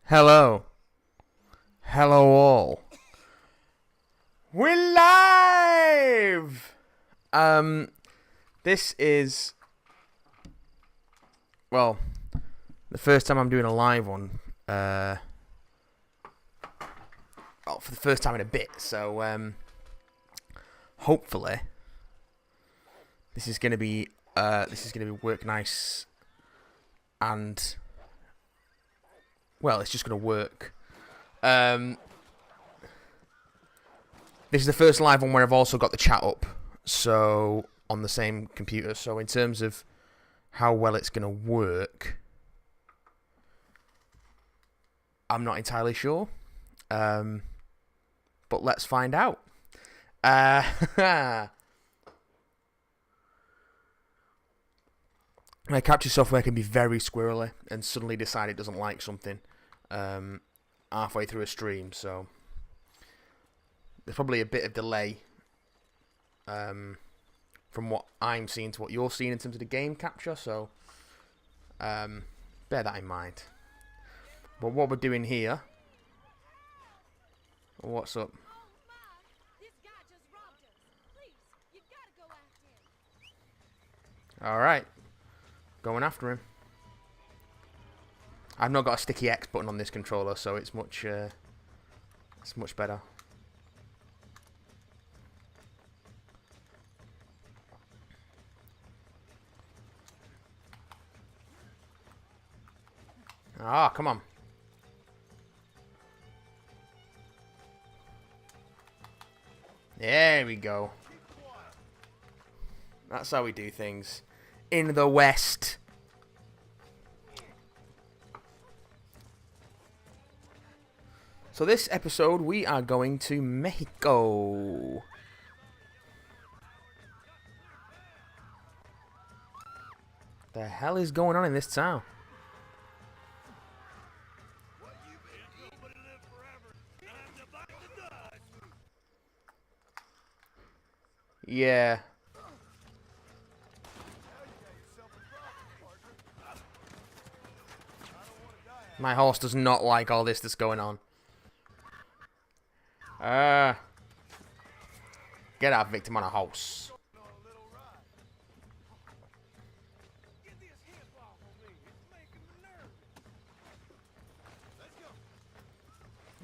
Hello. Hello all. We're live! This is, well, the first time I'm doing a live one, well, for the first time in a bit, so, hopefully, this is gonna be work nice, and, well, it's just gonna work. This is the first live one where I've also got the chat up, so on the same computer. So in terms of how well it's gonna work, I'm not entirely sure. But let's find out. My capture software can be very squirrely and suddenly decide it doesn't like something halfway through a stream, so there's probably a bit of delay from what I'm seeing to what you're seeing in terms of the game capture, so bear that in mind. But what we're doing here, what's up? Alright, going after him. I've not got a sticky X button on this controller, so it's much better. Ah, come on. There we go. That's how we do things in the West. So this episode, we are going to Mexico. The hell is going on in this town? Yeah. My horse does not like all this that's going on. Get our victim on a horse.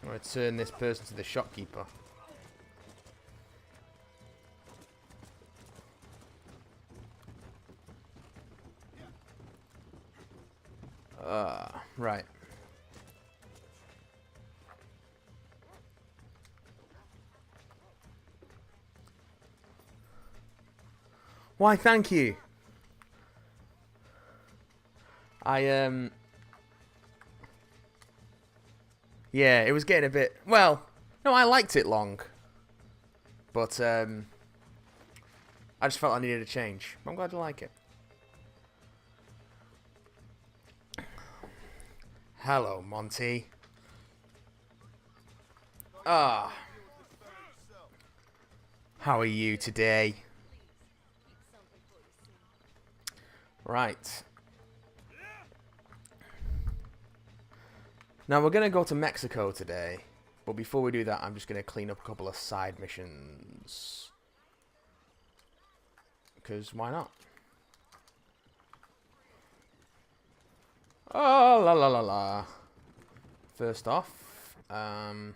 I'm going to turn this person to the shopkeeper. Right. Why, thank you. Yeah, it was getting a bit... Well, no, I liked it long. But, I just felt I needed a change. I'm glad you like it. Hello, Monty. Ah. How are you today? Right. Now we're going to go to Mexico today. But before we do that, I'm just going to clean up a couple of side missions. Because why not? Oh, la la la la. First off, nice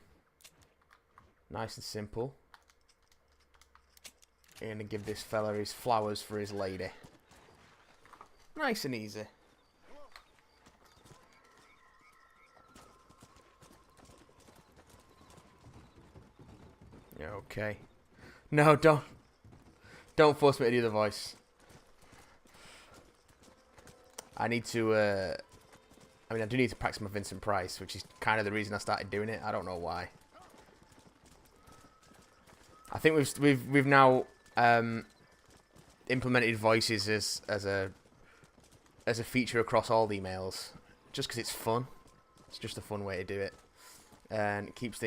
and simple. I'm going to give this fella his flowers for his lady. Nice and easy. Okay. No, don't force me to do the voice. I need to, I mean, I do need to practice my Vincent Price, which is kind of the reason I started doing it. I don't know why. I think we've now implemented voices as a feature across all the emails, just because it's fun. It's just a fun way to do it, and it keeps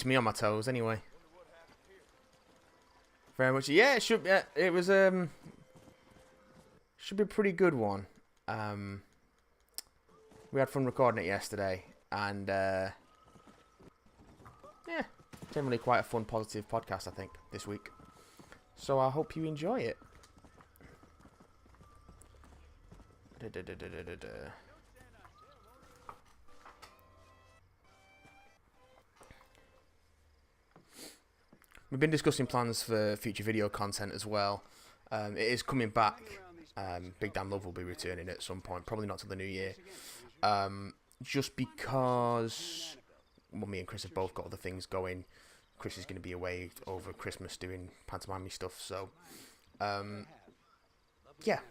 me on my toes anyway. Very much. Yeah, it should. Yeah, it was should be a pretty good one. We had fun recording it yesterday, and yeah, generally quite a fun, positive podcast, I think, this week. So I hope you enjoy it. We've been discussing plans for future video content as well. It is coming back. Big Damn Love will be returning at some point, probably not till the new year. Just because, well, me and Chris have both got other things going. Chris is going to be away over Christmas doing pantomime stuff, so yeah,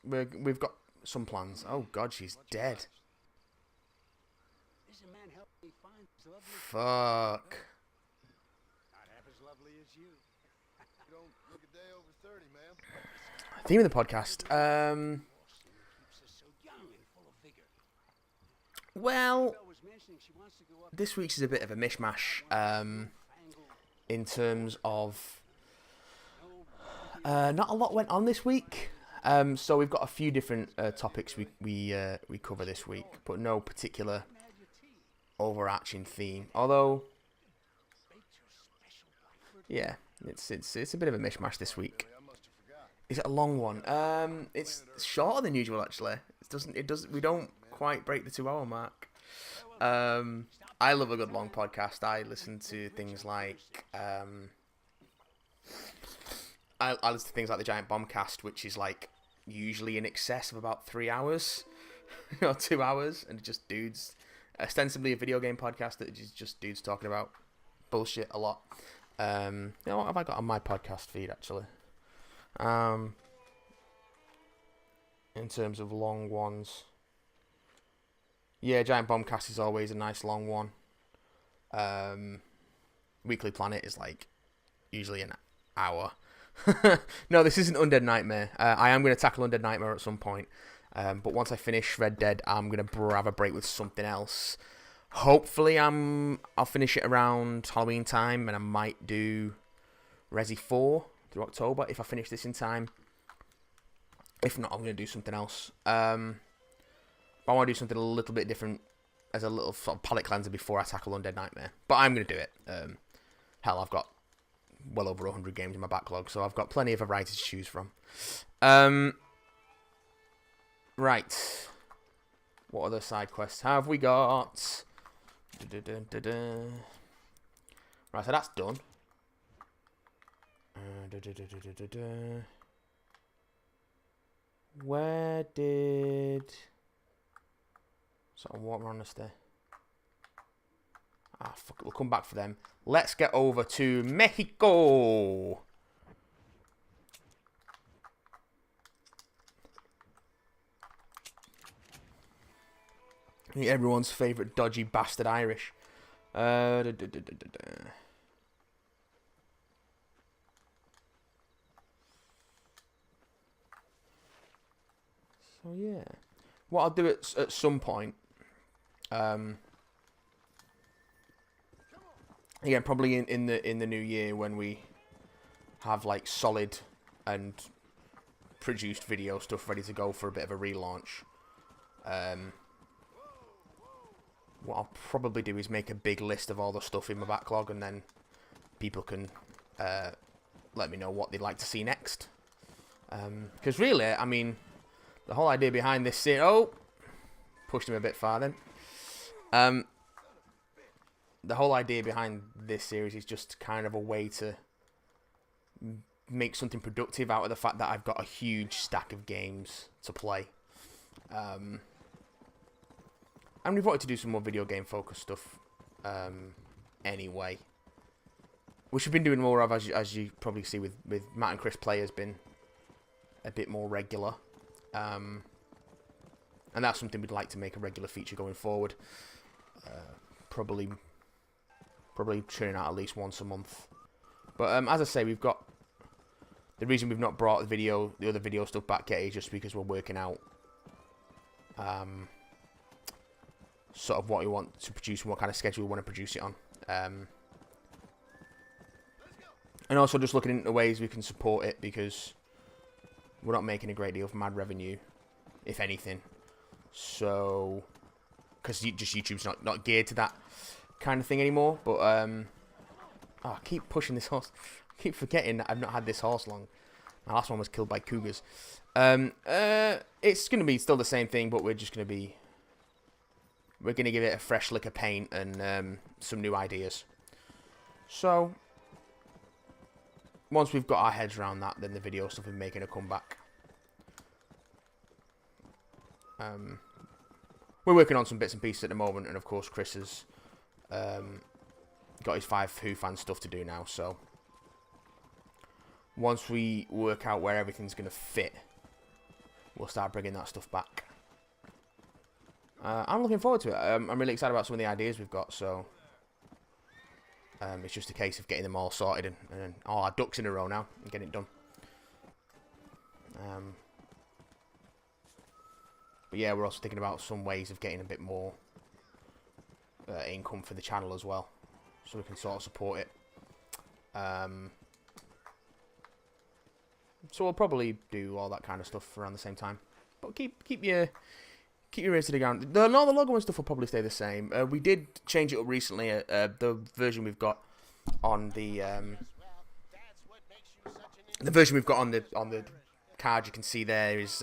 we've got some plans. Oh God, she's dead. Fuck. Theme of the podcast. Well, this week's is a bit of a mishmash. In terms of not a lot went on this week. So we've got a few different topics we cover this week, but no particular overarching theme. Although, yeah, it's a bit of a mishmash this week. Is it a long one? It's shorter than usual actually. We don't quite break the 2-hour mark. I love a good long podcast. I listen to things like I listen to things like the Giant Bombcast, which is like usually in excess of about 3 hours or 2 hours, and just dudes, ostensibly a video game podcast that is just dudes talking about bullshit a lot. You know, what have I got on my podcast feed actually? In terms of long ones, yeah, Giant Bombcast is always a nice long one. Weekly Planet is like usually an hour. No, this isn't Undead Nightmare. I am going to tackle Undead Nightmare at some point, but once I finish Red Dead, I'm going to have a break with something else. Hopefully, I'll finish it around Halloween time, and I might do Resi 4 through October if I finish this in time. If not, I'm going to do something else. I want to do something a little bit different as a little sort of palate cleanser before I tackle Undead Nightmare. But I'm going to do it. Hell, I've got well over 100 games in my backlog, so I've got plenty of variety to choose from. Right. What other side quests have we got? Right, so that's done. Where did... Sort of water honesty. Ah, fuck it, we'll come back for them. Let's get over to Mexico. Everyone's favourite dodgy bastard Irish. So yeah, what I'll do at some point, again probably in the new year when we have like solid and produced video stuff ready to go for a bit of a relaunch. What I'll probably do is make a big list of all the stuff in my backlog, and then people can let me know what they'd like to see next. Because really, I mean, the whole idea behind this series... Oh! Pushed him a bit far then. The whole idea behind this series is just kind of a way to make something productive out of the fact that I've got a huge stack of games to play. And we've wanted to do some more video game focused stuff anyway. Which we've been doing more of, as you probably see with Matt and Chris Play has been a bit more regular. And that's something we'd like to make a regular feature going forward. Probably churning out at least once a month. But as I say, we've got... The reason we've not brought the other video stuff back yet is just because we're working out sort of what we want to produce and what kind of schedule we want to produce it on. And also just looking into ways we can support it, because we're not making a great deal of mad revenue, if anything. So because just YouTube's not geared to that kind of thing anymore. But oh, I keep pushing this horse. I keep forgetting that I've not had this horse long. My last one was killed by cougars. It's gonna be still the same thing, but we're gonna give it a fresh lick of paint and some new ideas. So once we've got our heads around that, then the video stuff is making a comeback. We're working on some bits and pieces at the moment, and of course Chris has got his 5 Who fan stuff to do now. So once we work out where everything's going to fit, we'll start bringing that stuff back. I'm looking forward to it. I'm really excited about some of the ideas we've got. So it's just a case of getting them all sorted and all our ducks in a row now and getting it done. But yeah, we're also thinking about some ways of getting a bit more income for the channel as well, so we can sort of support it. So we'll probably do all that kind of stuff around the same time. But keep your ears to the ground. The logo and stuff will probably stay the same. We did change it up recently. The version we've got on the card you can see there is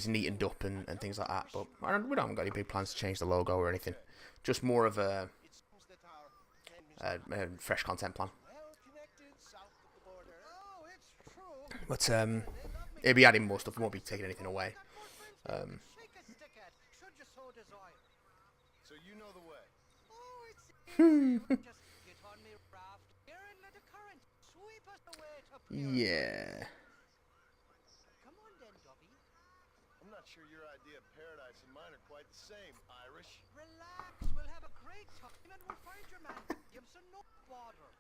neatened up and things like that. But we don't got any big plans to change the logo or anything. Just more of a fresh content plan. But it'll be adding more stuff. We won't be taking anything away. So you know the way. Yeah. Come on then, Dobby. I'm not sure your idea of paradise and mine are quite the same, Irish. Relax, we'll have a great time and we'll find your man. Gibson, no bother.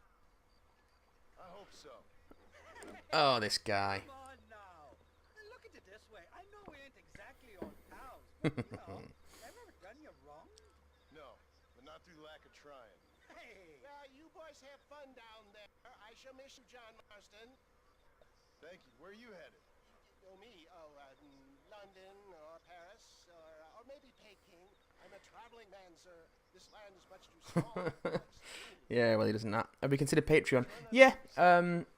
I hope so. Oh, this guy. Come on now. Look at it this way. I know we ain't exactly on pals, but you know, ever done you wrong? No, but not through lack of trying. Hey. You boys have fun down there. I shall miss you, John Marston. Thank you. Where are you headed? Oh, me? London or Paris or maybe Peking. I'm a traveling man, sir. This land is much too small. Yeah, well, he doesn't that. Have we considered Patreon? Yeah,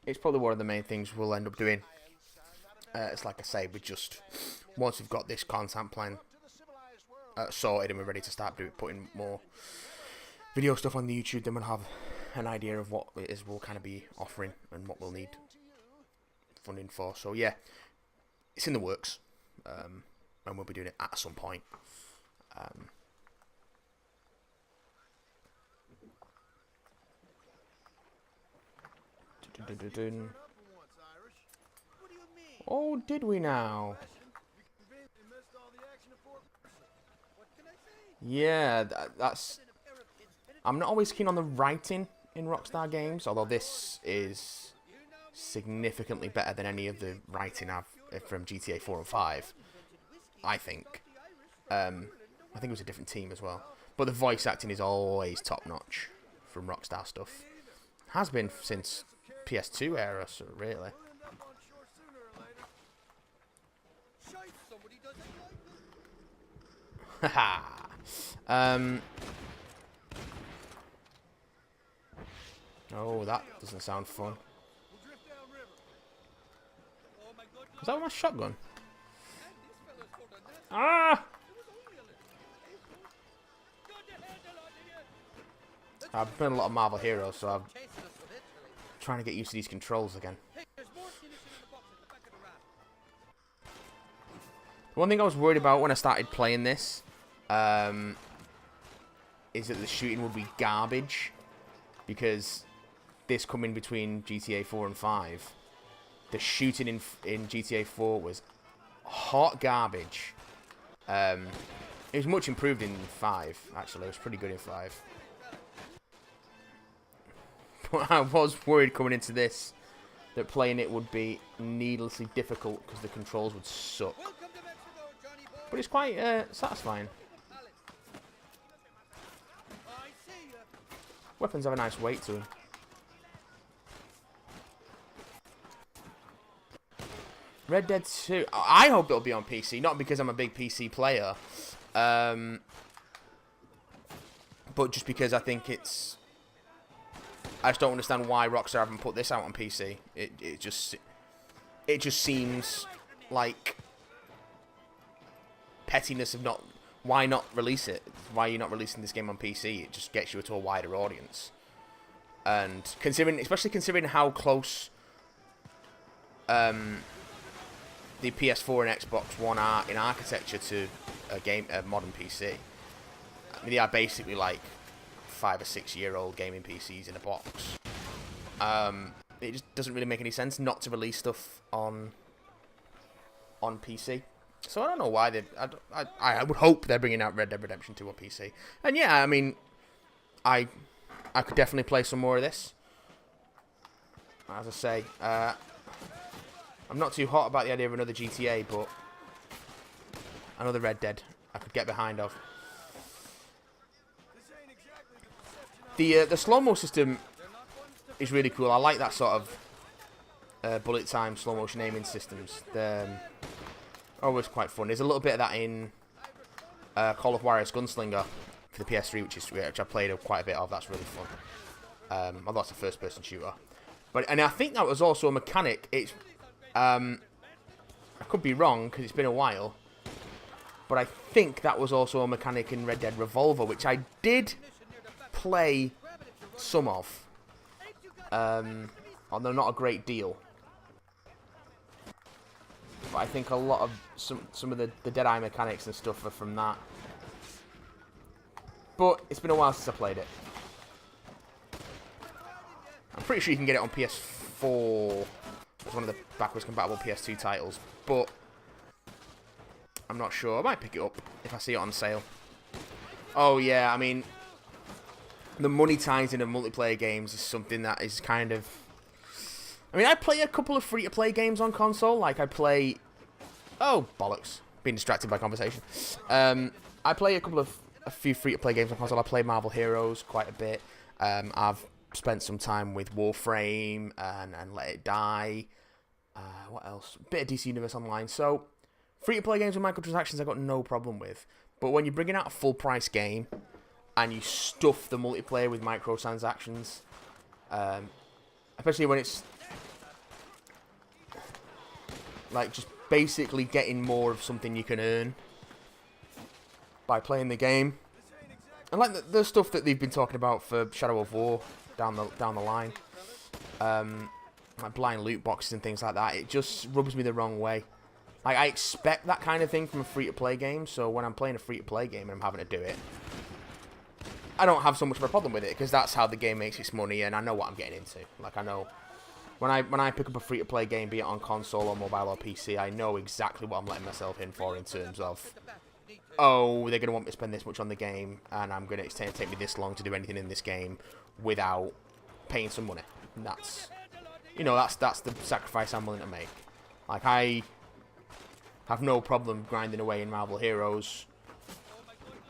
it's probably one of the main things we'll end up doing. It's like I say, once we've got this content plan sorted and we're ready to start putting more video stuff on the YouTube, then we'll have an idea of what it is we'll kind of be offering and what we'll need funding for. So yeah, it's in the works, and we'll be doing it at some point. Oh, did we now? Yeah, that's... I'm not always keen on the writing in Rockstar games, although this is significantly better than any of the writing I've from GTA 4 and 5, I think. I think it was a different team as well. But the voice acting is always top-notch from Rockstar stuff. Has been since PS2 era, so really. Haha. Oh, that doesn't sound fun. Is that with my shotgun? Ah! I've been a lot of Marvel Heroes, so I'm trying to get used to these controls again. One thing I was worried about when I started playing this is that the shooting would be garbage, because this coming between GTA 4 and 5, the shooting in GTA 4 was hot garbage. It was much improved in 5, actually. It was pretty good in 5. But I was worried coming into this that playing it would be needlessly difficult because the controls would suck. But it's quite satisfying. Weapons have a nice weight to them. Red Dead 2. I hope it'll be on PC, not because I'm a big PC player, but just because I think I just don't understand why Rockstar haven't put this out on PC. It just seems like pettiness of not. Why not release it? Why are you not releasing this game on PC? It just gets you to a wider audience. And especially considering how close the PS4 and Xbox One are in architecture to a modern PC. I mean, they are basically like 5 or 6 year old gaming PCs in a box. It just doesn't really make any sense not to release stuff on PC. So I don't know why I would hope they're bringing out Red Dead Redemption 2 on PC. And yeah, I mean, I could definitely play some more of this. As I say, I'm not too hot about the idea of another GTA, but another Red Dead I could get behind of. The slow-mo system is really cool. I like that sort of bullet time slow motion aiming systems. They're always quite fun. There's a little bit of that in Call of Juarez Gunslinger for the PS3, which I played quite a bit of. That's really fun. Although it's a first-person shooter. And I think that was also a mechanic. I could be wrong because it's been a while, but I think that was also a mechanic in Red Dead Revolver, which I did play some of, although not a great deal. But I think a lot of some of the Deadeye mechanics and stuff are from that. But it's been a while since I played it. I'm pretty sure you can get it on PS4. It's one of the backwards compatible PS2 titles, but I'm not sure. I might pick it up if I see it on sale. Oh yeah, I mean, the money ties into multiplayer games is something that is kind of... I mean, I play a couple of free-to-play games on console. Like, I play... Oh, bollocks. Being distracted by conversation. I play a few free-to-play games on console. I play Marvel Heroes quite a bit. I've spent some time with Warframe and Let It Die. What else? A bit of DC Universe Online. So, free-to-play games with microtransactions I've got no problem with. But when you're bringing out a full-price game and you stuff the multiplayer with microtransactions, especially when it's like just basically getting more of something you can earn by playing the game. And like the stuff that they've been talking about for Shadow of War down the line, like blind loot boxes and things like that, it just rubs me the wrong way. Like, I expect that kind of thing from a free-to-play game, so when I'm playing a free-to-play game and I'm having to do it, I don't have so much of a problem with it, because that's how the game makes its money, and I know what I'm getting into. Like, I know when I pick up a free-to-play game, be it on console or mobile or PC, I know exactly what I'm letting myself in for in terms of, oh, they're going to want me to spend this much on the game, and it's going to take me this long to do anything in this game without paying some money. And that's, that's the sacrifice I'm willing to make. Like, I have no problem grinding away in Marvel Heroes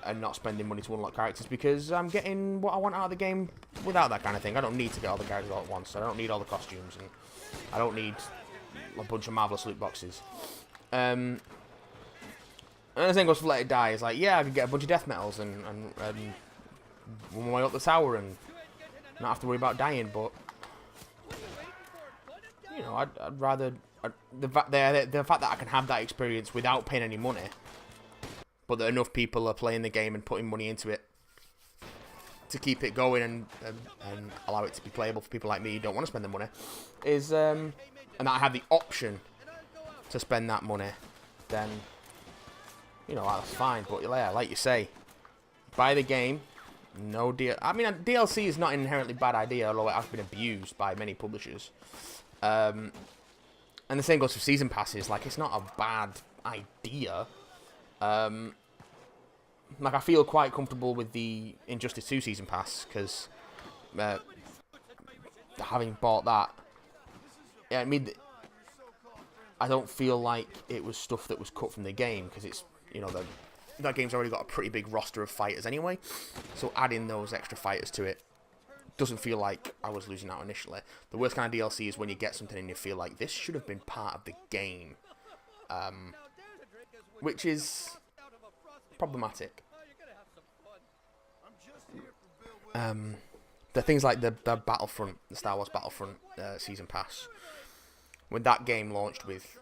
and not spending money to unlock characters, because I'm getting what I want out of the game without that kind of thing. I don't need to get all the characters all at once. I don't need all the costumes, and I don't need a bunch of marvelous loot boxes. And the thing goes for Let It Die is like, yeah, I could get a bunch of death metals and run my way up the tower and not have to worry about dying, but I'd rather the fact that I can have that experience without paying any money, but that enough people are playing the game and putting money into it to keep it going and allow it to be playable for people like me who don't want to spend the money, is and that I have the option to spend that money, then that's fine. But yeah, like you say, buy the game. No deal. I mean, DLC is not an inherently bad idea, although it has been abused by many publishers. And the same goes for season passes. Like, it's not a bad idea. Like, I feel quite comfortable with the Injustice 2 season pass, because having bought that, yeah, I mean, I don't feel like it was stuff that was cut from the game, because it's, that game's already got a pretty big roster of fighters anyway, so adding those extra fighters to it doesn't feel like I was losing out initially. The worst kind of DLC is when you get something and you feel like this should have been part of the game, which is problematic. the things like the Battlefront, the Star Wars Battlefront season pass. When that game launched with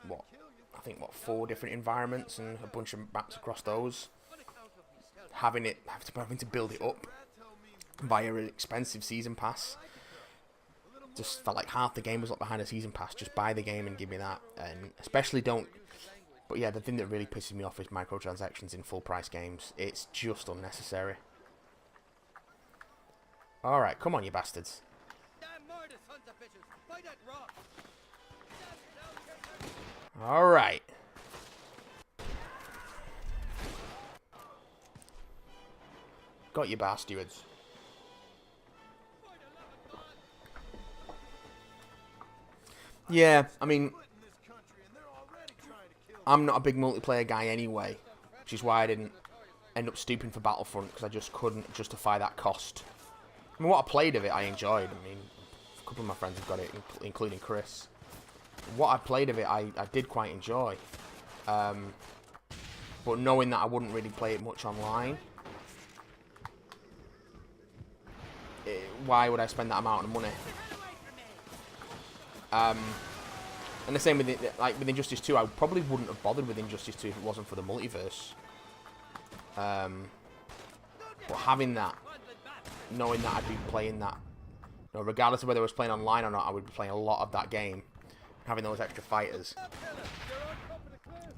I think 4 different environments and a bunch of maps across those, having to build it up via an expensive season pass, just felt like half the game was up behind a season pass. Just buy the game and give me that. And especially don't. But yeah, the thing that really pisses me off is microtransactions in full price games. It's just unnecessary. Alright, come on, you bastards. Alright. Got you, bastards. Yeah, I mean, I'm not a big multiplayer guy anyway, which is why I didn't end up stooping for Battlefront, because I just couldn't justify that cost. I mean, what I played of it, I enjoyed. I mean, a couple of my friends have got it, including Chris. What I played of it, I did quite enjoy. But knowing that I wouldn't really play it much online, why would I spend that amount of money? And the same with with Injustice 2, I probably wouldn't have bothered with Injustice 2 if it wasn't for the multiverse. But having that, knowing that I'd be playing that, you know, regardless of whether I was playing online or not, I would be playing a lot of that game. Having those extra fighters,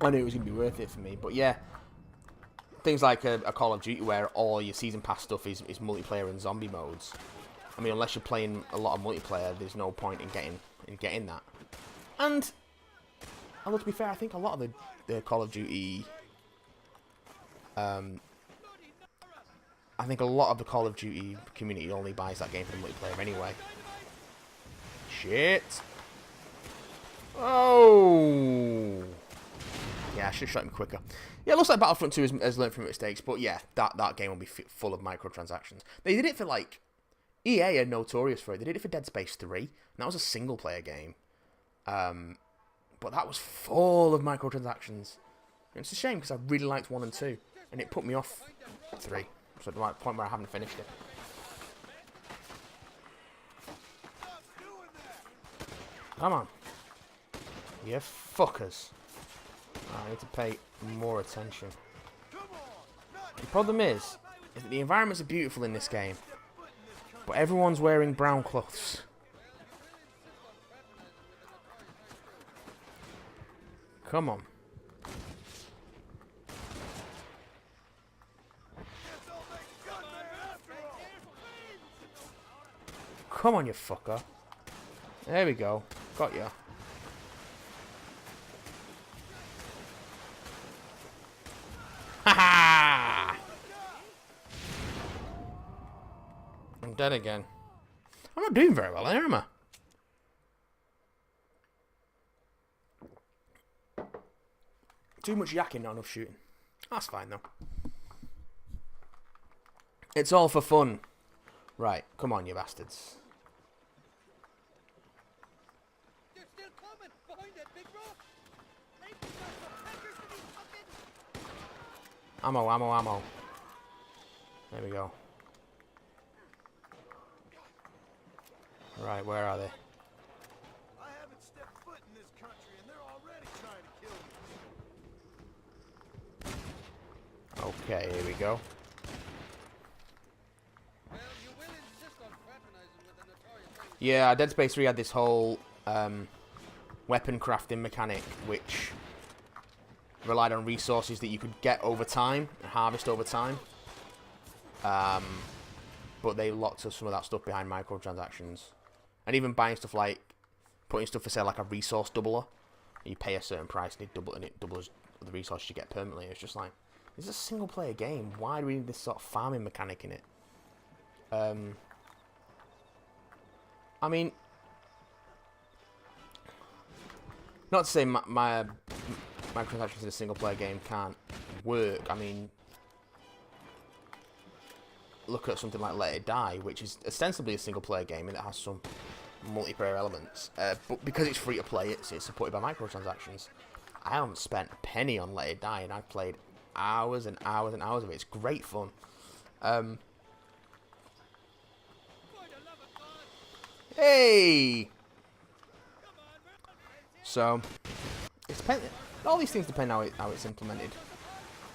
I knew it was going to be worth it for me. But yeah, things like a Call of Duty where all your season pass stuff is multiplayer and zombie modes. I mean, unless you're playing a lot of multiplayer, there's no point in getting that. And although to be fair, I think a lot of the Call of Duty, I think a lot of the Call of Duty community only buys that game for the multiplayer anyway. Shit. Oh. Yeah, I should have shot him quicker. Yeah, it looks like Battlefront 2 has learned from its mistakes, but yeah, that game will be full of microtransactions. They did it for, like, EA are notorious for it. They did it for Dead Space 3, and that was a single-player game. But that was full of microtransactions. And it's a shame, because I really liked 1 and 2, and it put me off 3. So at the right point where I haven't finished it. Come on. You fuckers. I need to pay more attention. The problem is that the environments are beautiful in this game, but everyone's wearing brown clothes. Come on. Come on, you fucker. There we go. Got ya. Ha-ha! I'm dead again. I'm not doing very well, am I? Too much yakking, not enough shooting. That's fine, though. It's all for fun. Right, come on, you bastards. They're still coming behind that big rock. Ammo, ammo, ammo. There we go. Right, where are they? I haven't stepped foot in this country and they're already trying to kill me. Okay, here we go. Well, you will insist on fraternizing with the notorious. Yeah, Dead Space 3 had this whole weapon crafting mechanic, which relied on resources that you could get over time and harvest over time. But they locked some of that stuff behind microtransactions. And even buying stuff like putting stuff for sale like a resource doubler. You pay a certain price and it doubles the resources you get permanently. It's just like, this is a single player game. Why do we need this sort of farming mechanic in it? I mean, not to say my microtransactions in a single player game can't work. I mean, look at something like Let It Die, which is ostensibly a single player game and it has some multiplayer elements. But because it's free to play, it's supported by microtransactions. I haven't spent a penny on Let It Die and I've played hours and hours and hours of it. It's great fun. Hey! So, all these things depend on how it's implemented.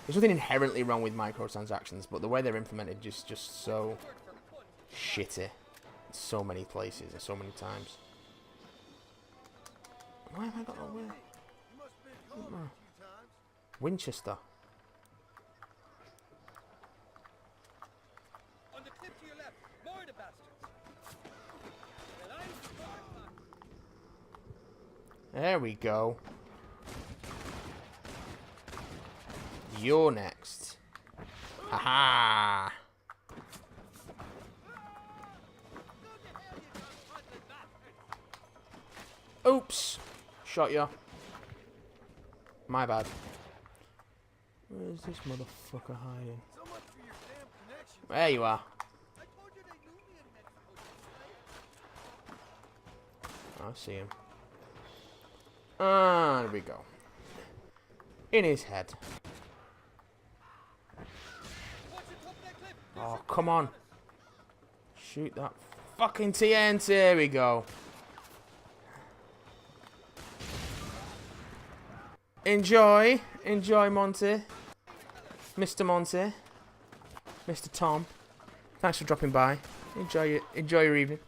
There's nothing inherently wrong with microtransactions, but the way they're implemented just so shitty in so many places and so many times. Why have I got a Winchester? On the cliff to your left, more the bastards. Well, I'm There we go. You're next. Haha! Oops! Shot ya. My bad. Where's this motherfucker hiding? There you are. I told you they knew me in Mexico. I see him. Ah, there we go. In his head. Oh, come on. Shoot that fucking TNT. There we go. Enjoy. Enjoy, Monty. Mr. Monty. Mr. Tom. Thanks for dropping by. Enjoy your evening.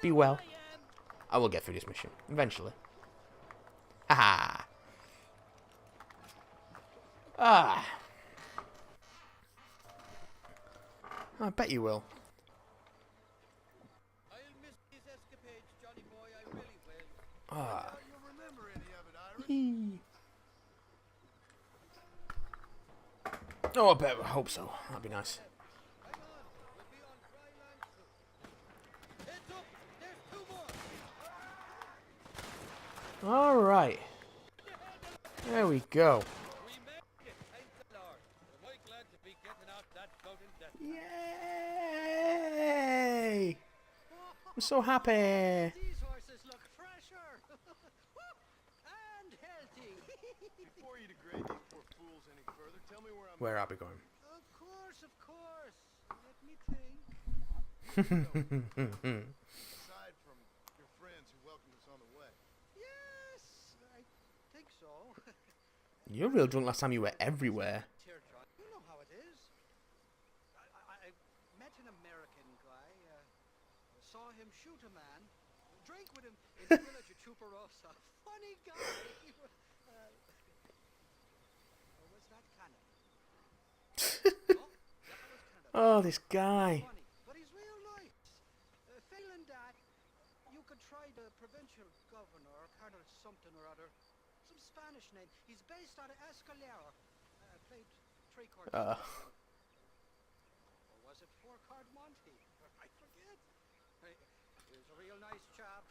Be well. I will get through this mission. Eventually. Haha. Ah. I bet you will. I'll miss these escapades, Johnny boy. I really will. Ah. You'll remember any of it, Irish? Oh, I bet. I hope so. That'd be nice. Hang on. We'll be on dry land soon. Heads up. There's two more. All right. There we go. We made it. Thank the Lord. We're quite glad to be getting out that boat in death. Yay! I'm so happy. These horses look fresher and healthy. Before you degrade these poor fools any further, tell me where I'm Where are we going? Of course, of course. Let me think. aside from your friends who welcomed us on the way. Yes, I think so. You were real drunk last time you were everywhere. Here, John. You know how it is. I met an American guy. Saw him shoot a man. Drank with him in the village of Chuparosa. Funny guy. Or was that Canada? No, that was Canada. Oh, this guy. Funny, but he's real nice. Failing that, you could try the provincial governor, Colonel something or other. Some Spanish name. He's based out of Escalera. Played 3 chord. Or was it 4 chord Monty? I forget. He was a real nice chap.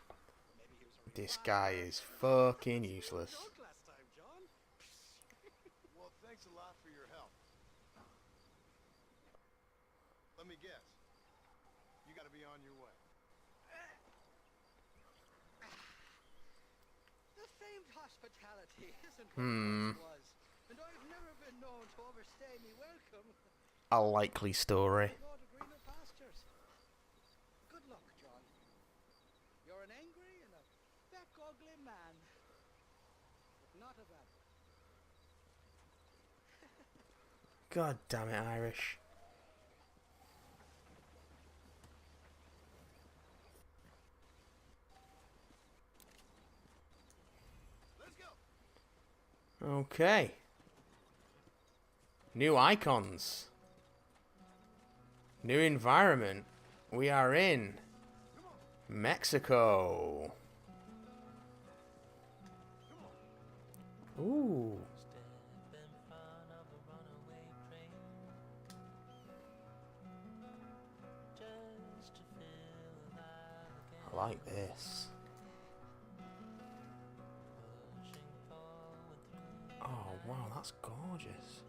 Maybe he was a real This bad guy is fucking useless. drunk last time, John. Well, thanks a lot for your help. Let me guess. You gotta be on your way. The famed hospitality isn't what it once was. And I've never been known to overstay me welcome. A likely story. Go to greener pastures. Good luck, John. You're an angry and a back-ugly man. But not a bad one. God damn it, Irish. Let's go. Okay. New icons. New environment. We are in Mexico. Ooh. I like this. Oh wow, that's gorgeous.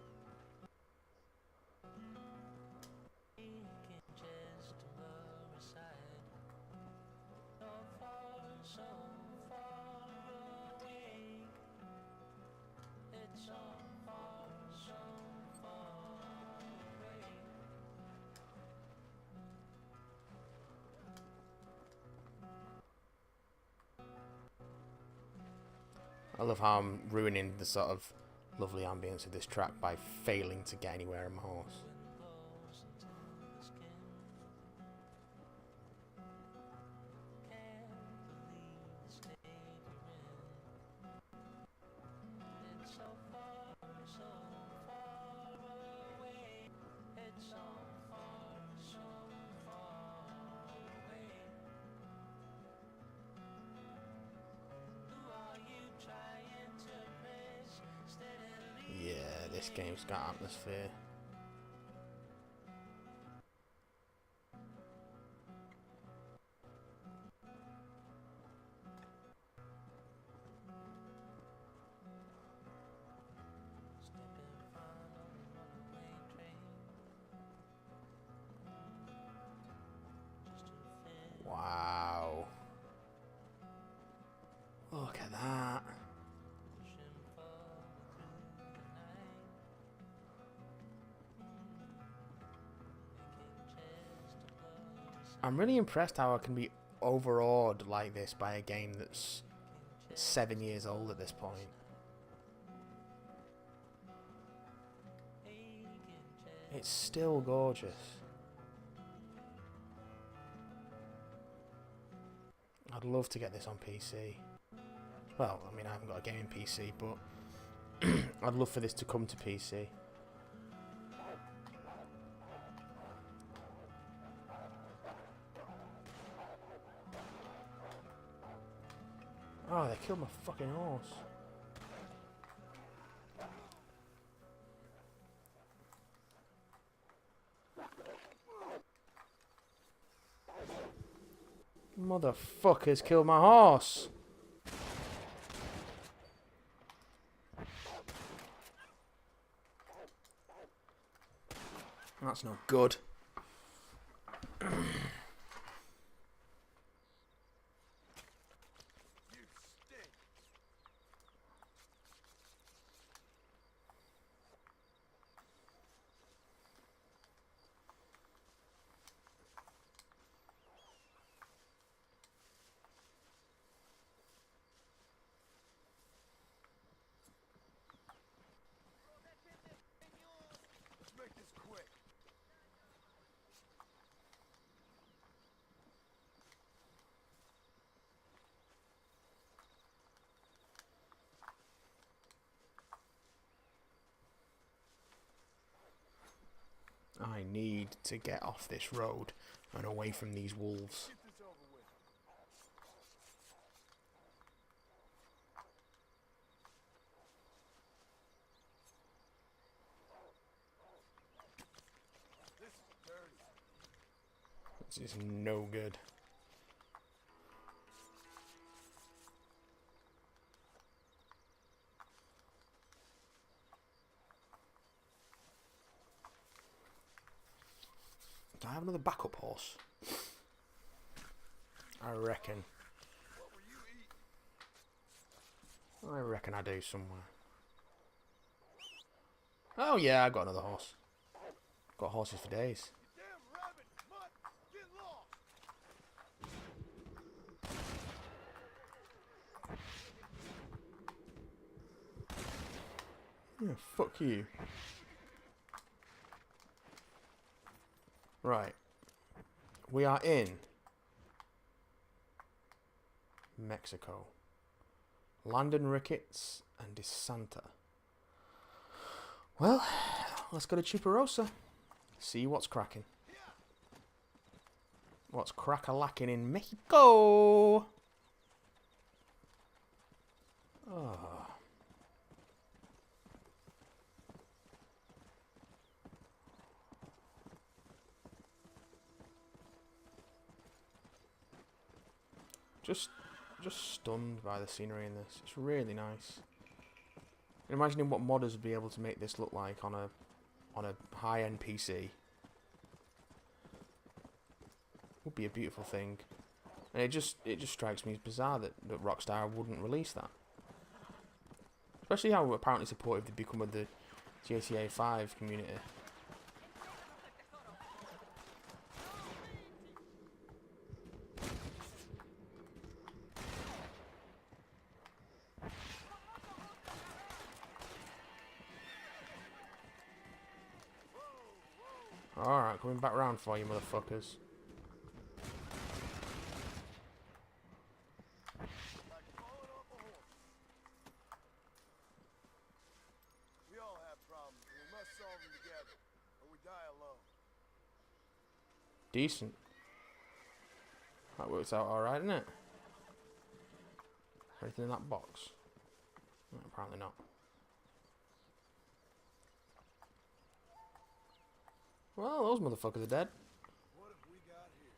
I love how I'm ruining the sort of lovely ambience of this track by failing to get anywhere on my horse. Yeah, this game's got atmosphere. Wow. Look at that. I'm really impressed how I can be overawed like this by a game that's 7 years old at this point. It's still gorgeous. I'd love to get this on PC. Well, I mean, I haven't got a gaming PC, but I'd love for this to come to PC. Oh, they killed my fucking horse. Motherfuckers killed my horse. That's not good. Let's make this quick. I need to get off this road and away from these wolves. Get this over with. This is dirty. This is no good. Do I have another backup horse? I reckon. What were you eating? I reckon I do somewhere. Oh yeah, I got another horse. Got horses for days. Damn rabbit, mutt, get lost. Yeah, fuck you. Right. We are in Mexico. Landon Ricketts and DeSanta. Well, let's go to Chuparosa. See what's cracking. What's crack-a-lacking in Mexico? Oh. Just stunned by the scenery in this. It's really nice. And imagining what modders would be able to make this look like on a high-end PC. Would be a beautiful thing. And it just strikes me as bizarre that Rockstar wouldn't release that. Especially how apparently supportive they've become with the GTA 5 community. Alright, coming back round for you, motherfuckers. Like falling off a horse. We all have problems, and we must solve them together, or we die alone. Decent. That works out alright, doesn't it? Anything in that box? No, apparently not. Well, those motherfuckers are dead. What have we got here?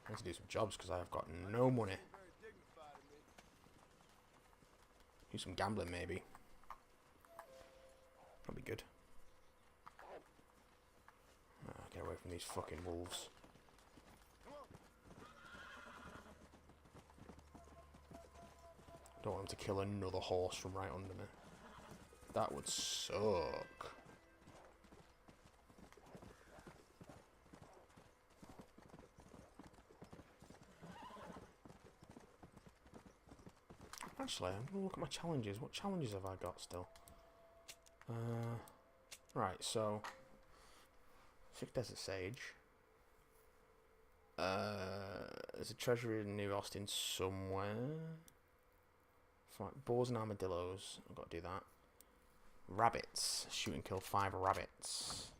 I need to do some jobs because I have got no money. Very dignified of me. Do some gambling, maybe. That'd be good. Get away from these fucking wolves. Don't want them to kill another horse from right under me. That would suck. Actually, I'm gonna look at my challenges. What challenges have I got still? Right, so 6 Desert Sage. There's a treasure in New Austin somewhere. Boars and armadillos. I've got to do that. Rabbits. Shoot and kill 5 rabbits.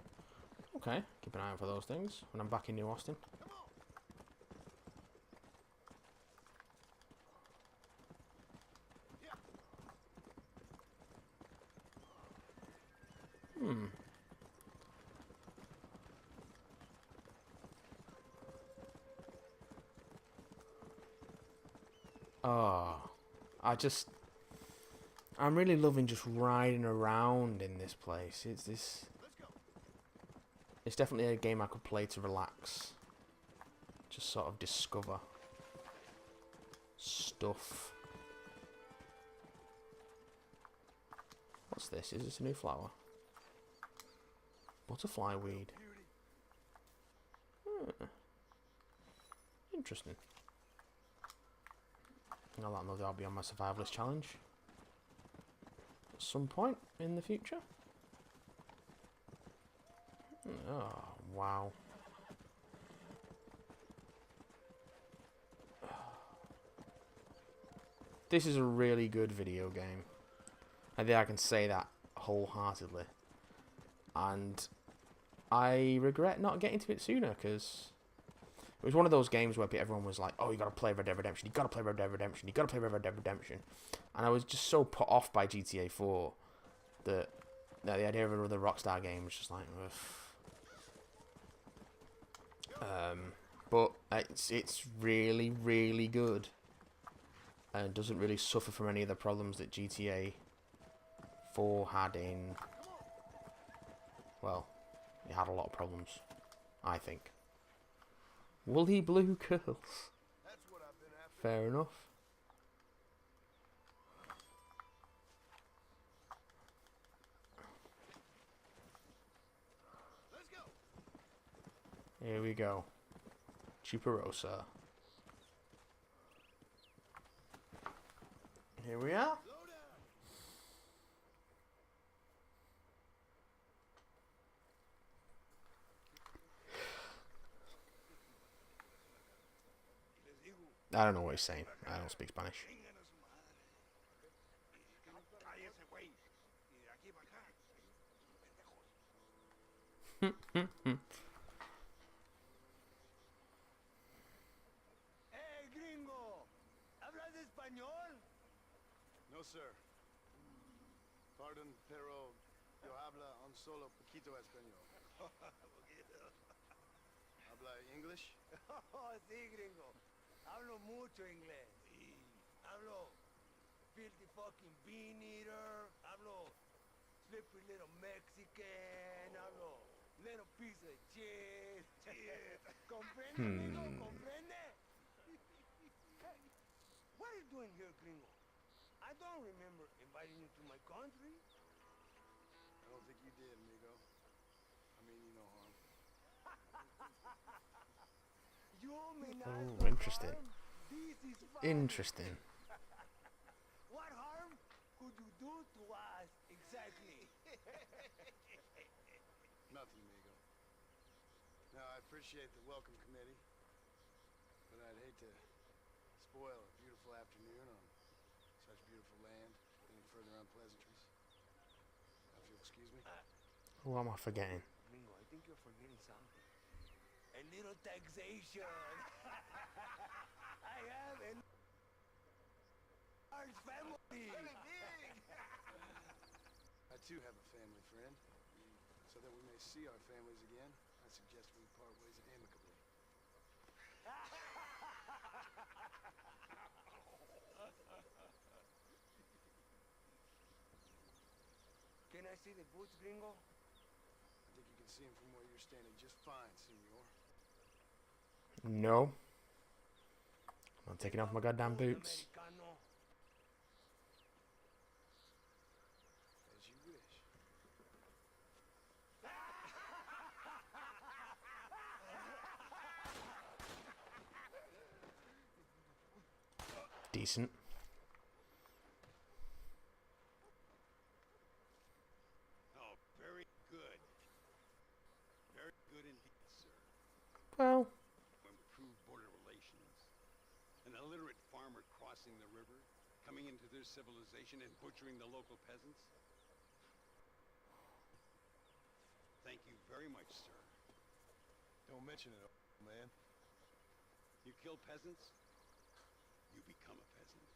Okay, keep an eye out for those things when I'm back in New Austin. Oh, I'm really loving just riding around in this place. It's definitely a game I could play to relax. Just sort of discover stuff. What's this? Is this a new flower? Butterfly weed. Interesting. I'll let them know that'll be on my survivalist challenge at some point in the future. Oh, wow. This is a really good video game. I think I can say that wholeheartedly. And I regret not getting to it sooner, because it was one of those games where everyone was like, oh, you gotta play Red Dead Redemption, you gotta play Red Dead Redemption, you gotta play Red Dead Redemption. And I was just so put off by GTA 4 that the idea of another Rockstar game was just like, ugh. But it's really, really good. And doesn't really suffer from any of the problems that GTA 4 had in... Well, it had a lot of problems, I think. Woolly blue curls. That's what I've been after. Fair enough. Let's go. Here we go. Chuparosa. Here we are. Slow down. I don't know what he's saying. I don't speak Spanish. Hey, gringo. ¿Hablas español? No, sir. Pardon, pero yo habla un solo poquito español. ¿Habla English? Oh, sí, gringo. Hablo mucho inglés. Hablo filthy fucking bean eater. Hablo slippery little Mexican. Hablo little piece of shit. ¿Comprende, amigo? ¿Comprende? Hey, what are you doing here, gringo? I don't remember inviting you to my country. I don't think you did, amigo. I mean you no harm. You mean I Oh, no interesting. harm? This is fun. Interesting. What harm could you do to us exactly? Nothing, amigo. Now, I appreciate the welcome committee, but I'd hate to spoil a beautiful afternoon on such beautiful land with any further unpleasantries. Now, if you'll excuse me. What am I forgetting? Gringo, I think you're forgetting something. A little taxation. I have a large family. Very big. I too have a family friend. So that we may see our families again, I suggest we part ways amicably. Can I see the boots, Gringo? I think you can see him from where you're standing just fine, senor. No. I'm taking off my goddamn boots. Americano. As you wish. Decent. Oh, very good. Very good indeed, sir. Well, Improve border relations. An illiterate farmer crossing the river, coming into their civilization and butchering the local peasants. Thank you very much, sir. Don't mention it, old man. You kill peasants, you become a peasant.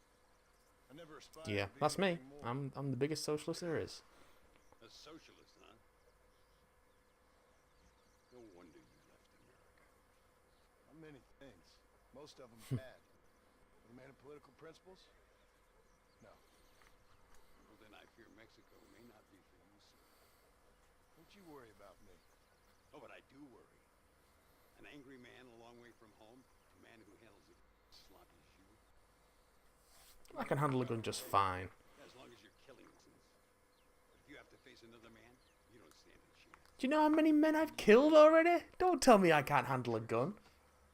I never aspired yeah, to be that's me. anything more. I'm the biggest socialist there is. A socialist, huh? No wonder you left America. I'm many things. Most of them bad. But a man of political principles? No. Well, then I fear Mexico may not be for you, sir. Don't you worry about me. Oh, but I do worry. An angry man a long way from home, a man who handles it sloppy as you. I can handle a gun just fine. As long as you're killing innocents. But if you have to face another man, you don't stand a chance. Do you know how many men I've killed already? Don't tell me I can't handle a gun.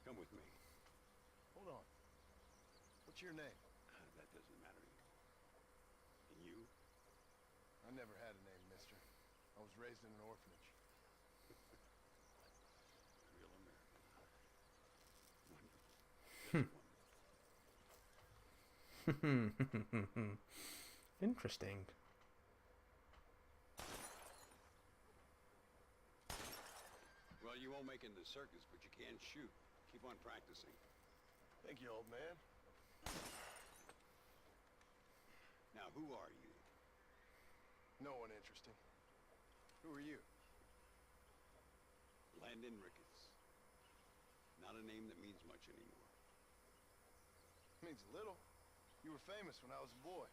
Come with me. Hold on. What's your name? That doesn't matter. And you? I never had a name, mister. I was raised in an orphanage. Real American, huh? Wonderful. Just wonderful. Interesting. Well, you won't make it in the circus, but you can shoot. Keep on practicing. Thank you, old man. Now, who are you? No one interesting. Who are you? Landon Ricketts. Not a name that means much anymore. Means a little. You were famous when I was a boy.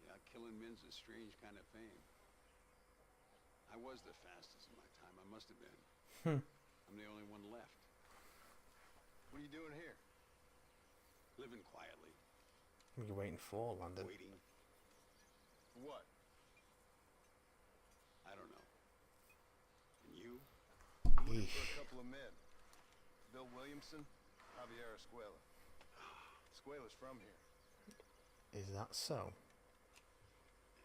Yeah, killing men's a strange kind of fame. I was the fastest in my time. I must have been. I'm the only one left. What are you doing here? Living quietly. What are you waiting for, Landon? Waiting. For what? I don't know. And you? Looking for a couple of men. Bill Williamson, Javier Escuela. Escuela's from here. Is that so?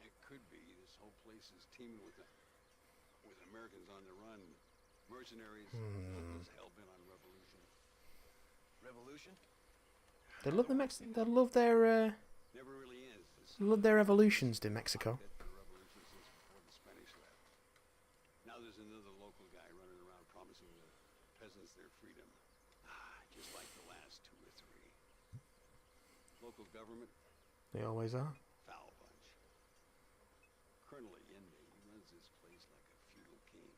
It could be. This whole place is teeming with Americans on the run. Mercenaries, locals hell-bent on revolution. Revolution? They love they love their Never really ends. This evolutions in Mexico. the revolution since before the Spanish left. Now there's another local guy running around promising the peasants their freedom. Just like the last two or three. Local government, They always are. foul bunch. Colonel Allende, he runs this place like a feudal king.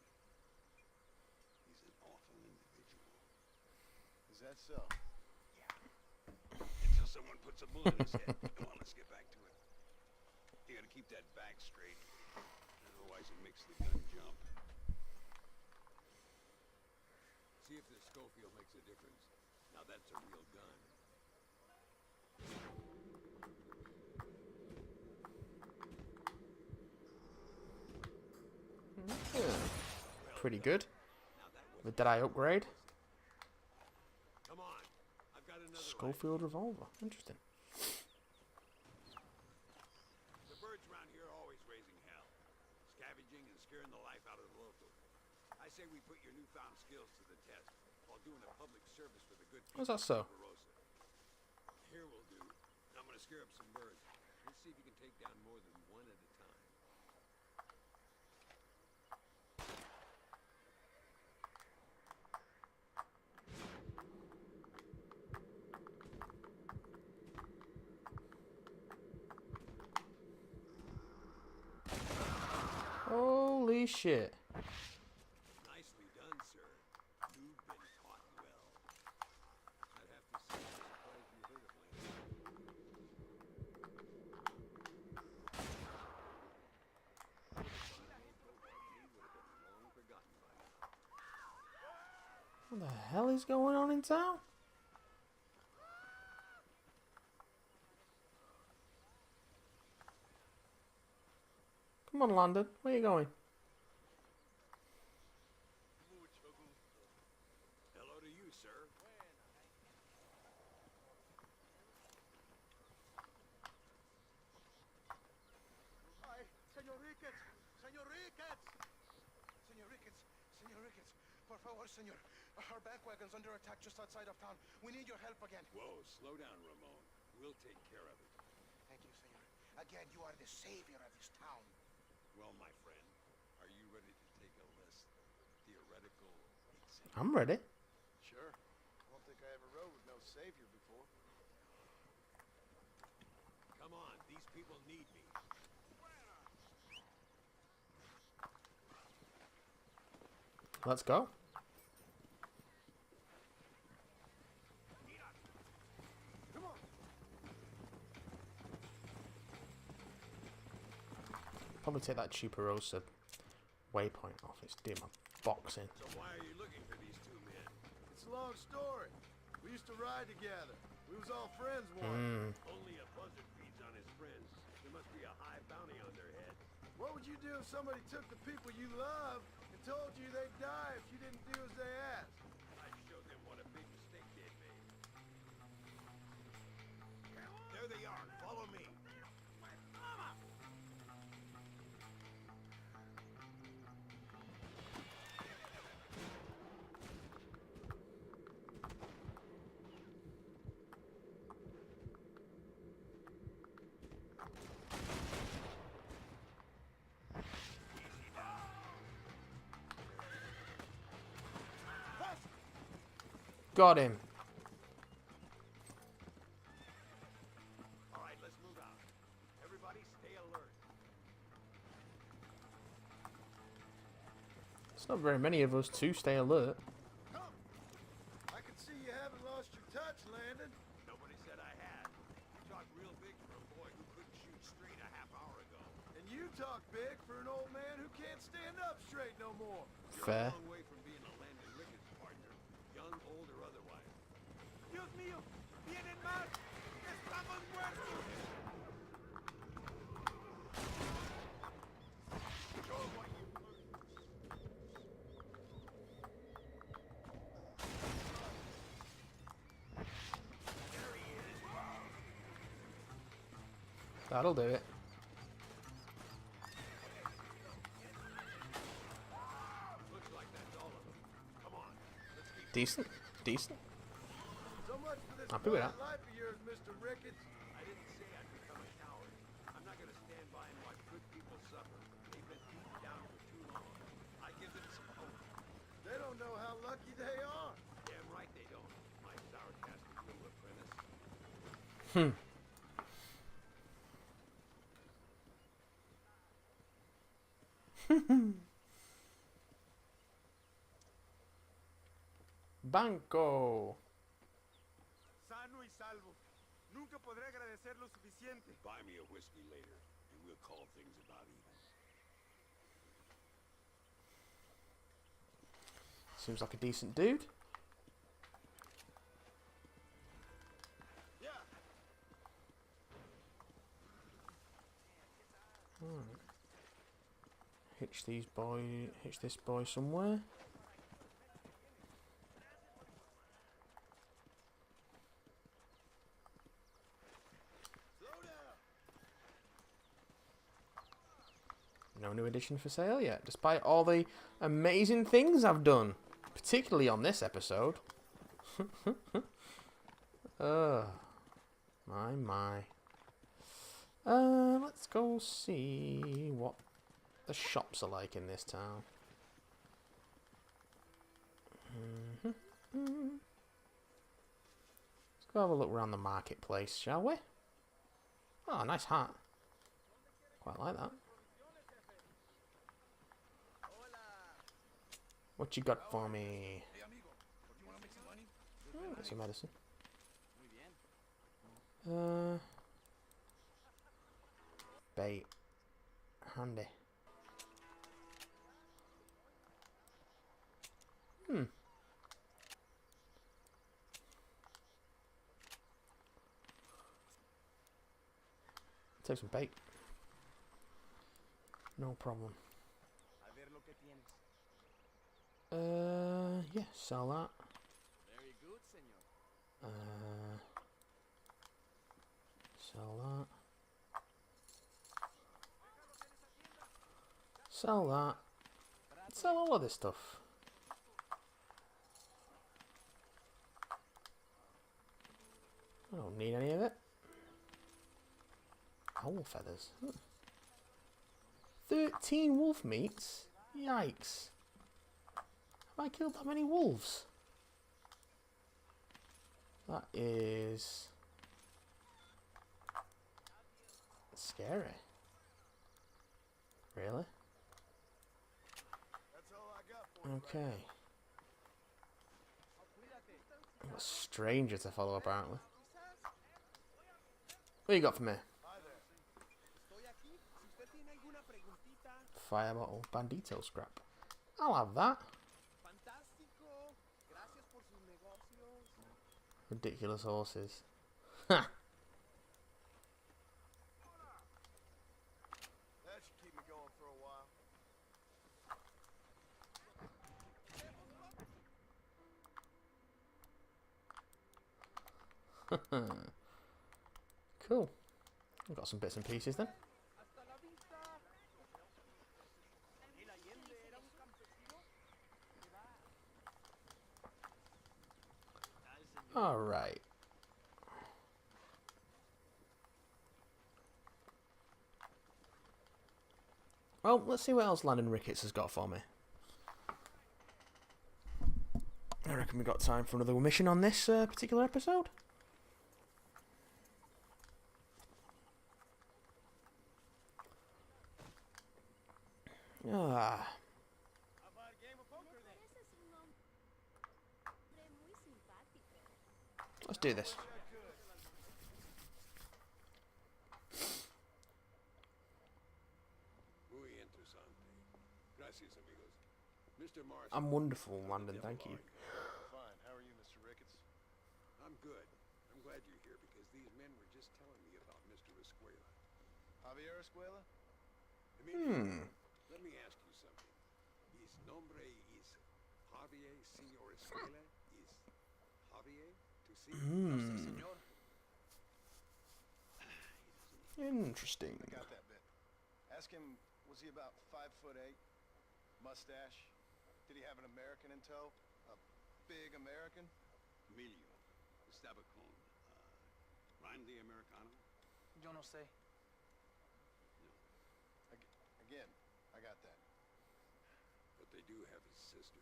He's an awful individual. Is that so? Until someone puts a bullet in his head. Come on, let's get back to it. You gotta keep that back straight. Otherwise it makes the gun jump. See if the Schofield makes a difference. Now that's a real gun. Pretty good. Now that was But did I upgrade? Come on. I've got another Schofield revolver. Interesting. The birds around here are always raising hell. ravaging and scaring the life out of the locals. I say we put your newfound skills to the test while doing a public service for the good people Is that so? of Barossa. Here will do. I'm gonna scare up some birds. Let's see if you can take down more than one at a time. Holy shit. Nicely done, sir. You've been taught well. I'd have to say I'm surprised you heard of Manhunt. Long forgotten by now. What the hell is going on in town? Come on, London. Where are you going? Hello to you, sir. Ay, Señor Ricketts! Señor Ricketts! Señor Ricketts! Señor Ricketts! Por favor, señor. Our bank wagon's under attack just outside of town. We need your help again. Whoa, slow down, Ramon. We'll take care of it. Thank you, señor. Again, you are the savior of this town. Well, my friend, are you ready to take a less theoretical exam? I'm ready. Sure. I don't think I ever rode with no savior before. Come on, these people need me. Let's go. Come on. Probably take that Chuparosa waypoint off. It's doing my boxing. So why are you looking for these two men? It's a long story. We used to ride together. We was all friends once. Only a buzzard feeds on his friends. There must be a high bounty on their heads. What would you do if somebody took the people you love and told you they'd die if you didn't do as they asked? I'd show them what a big mistake they'd made. There they are. Follow me. Got him. All right, let's move out. Everybody stay alert. It's not very many of us to stay alert. Come. I can see you haven't lost your touch, Landon. Nobody said I had. You talked real big for a boy who couldn't shoot straight a half hour ago. And you talk big for an old man who can't stand up straight no more. You're Fair. a long way from being a Landon Ricketts partner, young, old, or otherwise. Dios mío! ¡Vienen más! ¡Estamos muertos! Show 'em what you There he is. That'll do it. Looks like that's all of them. Come on, let's keep. Decent. Decent. So much for this Happy with fine that. life of yours, Mr. Ricketts. I didn't say I'd become a coward. I'm not gonna stand by and watch good people suffer. They've been beaten down for too long. I give them some hope. They don't know how lucky they are. Damn right they don't. My sarcastic little apprentice. Banco. Sano y salvo. Nunca podré agradecer lo suficiente. Buy me a whiskey later, and we'll call things about even. Seems like a decent dude. Yeah. Hitch this boy somewhere. Slow down. No new edition for sale yet, despite all the amazing things I've done, particularly on this episode. My. Let's go see what the shops are like in this town. Let's go have a look around the marketplace, shall we? Oh, nice hat. Quite like that. What you got for me? Oh, got some medicine. Bait. Handy. Take some bait. No problem. Yeah, sell that. Very good, senor. Sell that. Sell that. Sell all of this stuff. I don't need any of it. Owl feathers. 13 wolf meats? Yikes. Have I killed that many wolves? That is scary. Really? That's all I got for you. Okay. I've got strangers to follow apparently. What you got for me? Hi there. Fire bottle, bandito scrap. I'll have that. Ridiculous horses. Ha! That should keep me going for a while. Cool. I've got some bits and pieces then. Alright. Well, let's see what else Landon Ricketts has got for me. I reckon we got time for another mission on this particular episode. Ah. Let's do this. Muy interesante. Gracias, amigos. Mr. Marston. I'm wonderful, Landon, thank you. Fine. How are you, Mr. Ricketts? I'm good. I'm glad you're here because these men were just telling me about Mr. Escuela. Javier Escuela? Let me ask you something. His nombre is Javier Señor Escuela? Is Javier to see? Senor. Interesting. I got that bit. Ask him, was he about 5'8"? Mustache? Did he have an American in tow? A big American? Emilio. Estaba con, Randy Americano? Yo no sé. Again, I got that. But they do have his sister.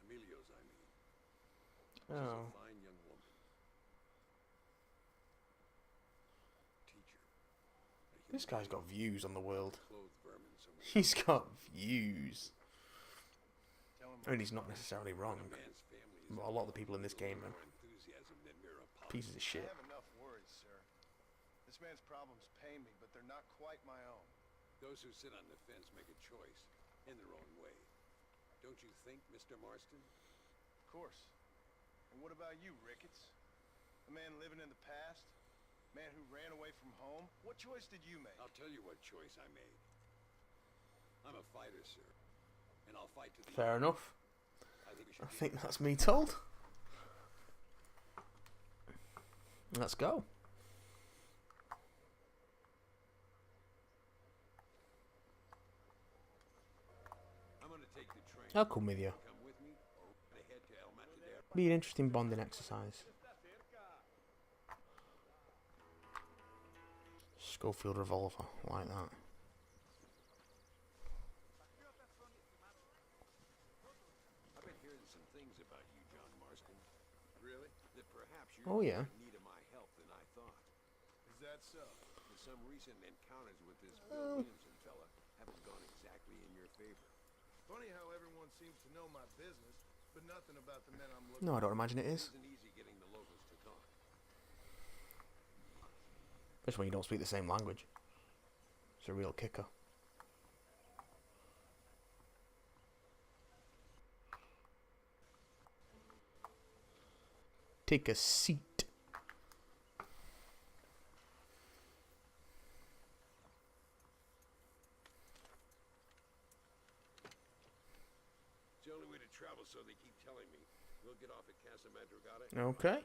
Emilio's, I mean. She's Oh. a fine young woman. Teacher. This guy's got views on the world. Clothed vermin somewhere. He's got views. Tell him I mean, he's not necessarily wrong. A man's family is A lot of the people in this game are more enthusiasm than mere apology. pieces of I shit. have enough worries, sir. This man's problems pain me, but they're not quite my own. Those who sit on the fence make a choice in their own way. Don't you think, Mr. Marston? Of course. And what about you, Ricketts? A man living in the past? Man who ran away from home? What choice did you make? I'll tell you what choice I made. I'm a fighter, sir. And I'll fight to the Fair end. enough. I think we I should be think that's me told. Let's go. take the train. I'll come with you. Come with me or head to El Matadero. Be an interesting bonding exercise. Schofield revolver, like that. I've been hearing some things about you, John Marston. Really? That perhaps you're Oh, yeah. more in need of my help than I thought. Is that so? That some recent encounters with this Bill Williamson fella haven't gone exactly in your favor. Funny how everyone seems to know my business, but nothing about the men I'm looking No, I don't imagine it is. It isn't easy getting the locals to talk. Especially when you don't speak the same language. It's a real kicker. Take a seat. It's the only way to travel, so they keep telling me. We'll get off at Casa Madrugada. Okay.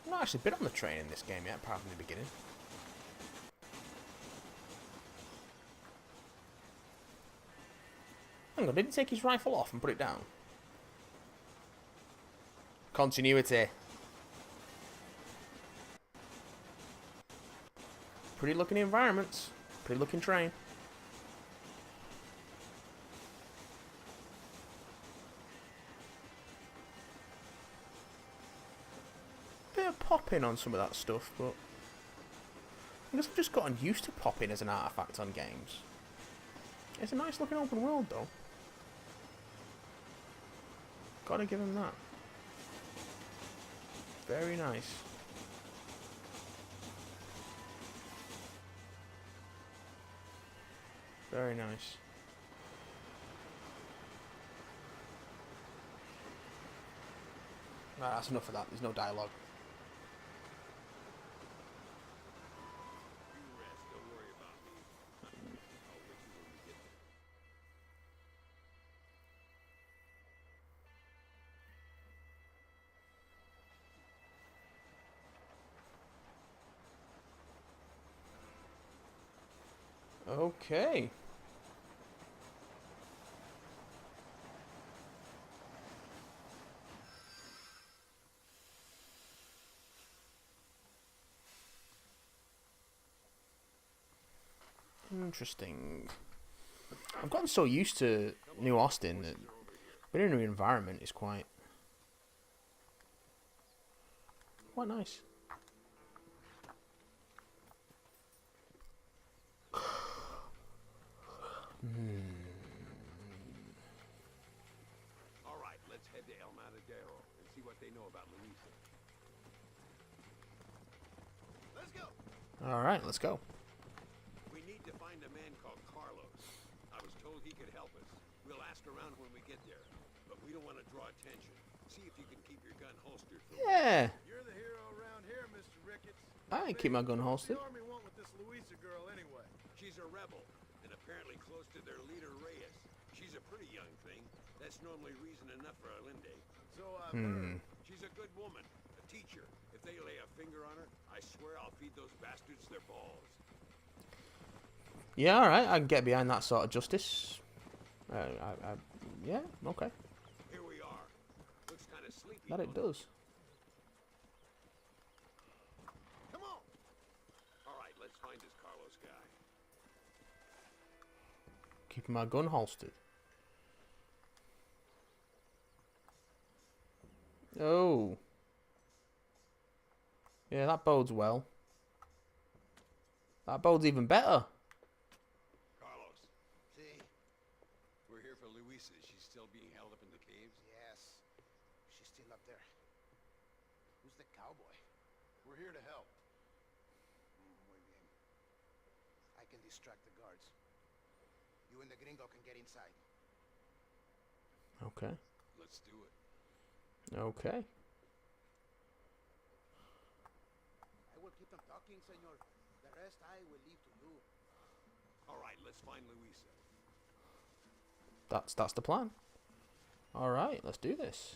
I've not actually been on the train in this game yet, apart from the beginning. Hang on, did he take his rifle off and put it down? Continuity. Pretty looking environments. Pretty looking train. Bit of popping on some of that stuff, but I guess I've just gotten used to popping as an artifact on games. It's a nice looking open world though. Gotta give him that. Very nice. Very nice. Right, that's enough of that. There's no dialogue. You rest. Don't worry about me. I'll wait you when we get there. Okay. Interesting. I've gotten so used to New Austin that being in a new environment is quite nice. All right, let's head to El Matadero and see what they know about Luisa. Let's go. All right, let's go. We need to find a man called Carlos. I was told he could help us. We'll ask around when we get there, but we don't want to draw attention. See if you can keep your gun holstered for Yeah, You're the hero around here, Mr. Ricketts. I ain't keep my gun holstered. What's the army want with this Luisa girl anyway? She's a rebel, and apparently close to their leader, Reyes. She's a pretty young thing. That's normally reason enough for Alinde. So I've heard. She's a good woman, a teacher. If they lay a finger on her, I swear I'll feed those bastards their balls. Yeah, all right, I can get behind that sort of justice. Yeah, okay. Here we are. Looks kind of sleepy. That it does. Come on. All right, let's find this Carlos guy. Keeping my gun holstered. Oh. Yeah, that bodes well. That bodes even better. Carlos, See? we're here for Luisa. She's still being held up in the caves. Yes. She's still up there. Who's the cowboy? We're here to help. Muy bien. I can distract the guards. You and the gringo can get inside. Okay. Let's do it. Okay. I will keep them talking, senor. The rest I will leave to you. All right, let's find Luisa. That's the plan. All right, let's do this.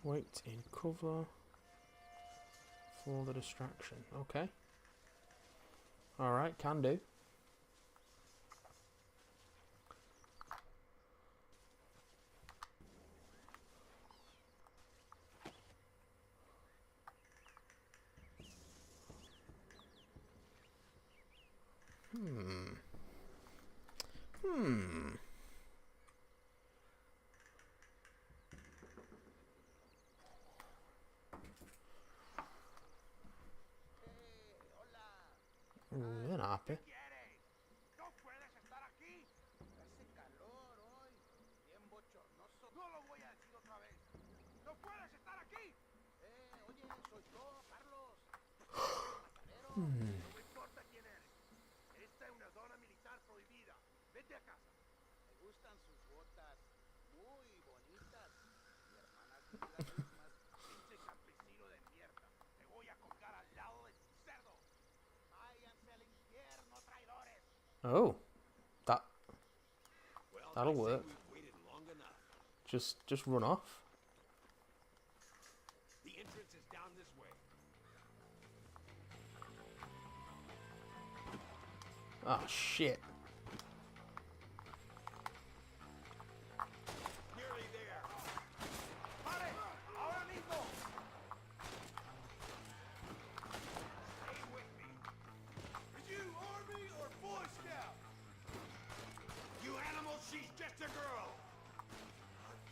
Wait in cover for the distraction. Okay. Alright, can do. They're not happy. ¿Quieres? No puedes estar aquí. Hace calor hoy. Bien bochornoso. No lo voy a decir otra vez. No puedes estar aquí. Oye, soy yo, Carlos. Matadero. No me importa quién eres. Esta es una zona militar prohibida. Vete a casa. Me gustan sus botas. Muy bonitas. Mi hermana es las mismas. Pinche campesino de mierda. Te voy a colgar al lado de tu cerdo. Váyanse al infierno, traidores. Oh, Well, that'll I say work. we've waited long enough. Just run off. The entrance is down this way. Oh shit. Nearly there. ¡Pare! ¡Ahora mismo! Stay with me. Are you Army or Boy Scout? You animals, she's just a girl.